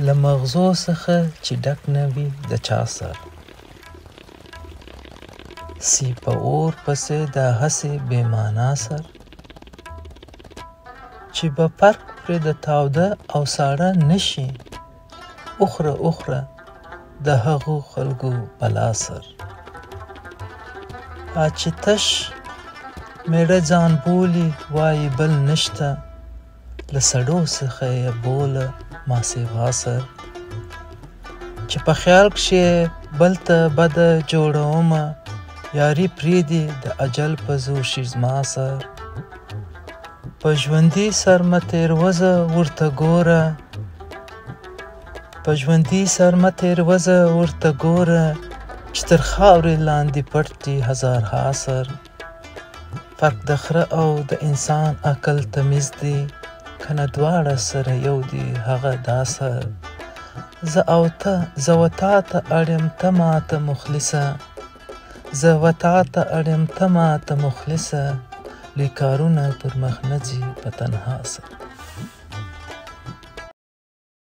له مغزو څخه چې ډک نه وي د چا سر سی په اور پسې د هسې بې معنا سر چې به فرق پرې د تاوده او ساړه نشي اخره د هغو خلکو بلا سر چې تش میړه ځان بولي وایي بل نشته له سړو څخه یې بوله ما سیوا سر چې په خیال کښې بل ته بده جوړومه یاري پرېږدي د اجل په زور شي زما سر په ژوندي سر مه تېروزه ورته ګوره چې تر خاورې لاندې پټ دي هزارها سر فرق د خره او د انسان عقل تمیز دی کنه دواړه سره یو دي هغه دا سر زه و تا ته اړ یم ته ماته مخلصه لوی کارونه پر مخ نه ځي په تنها سر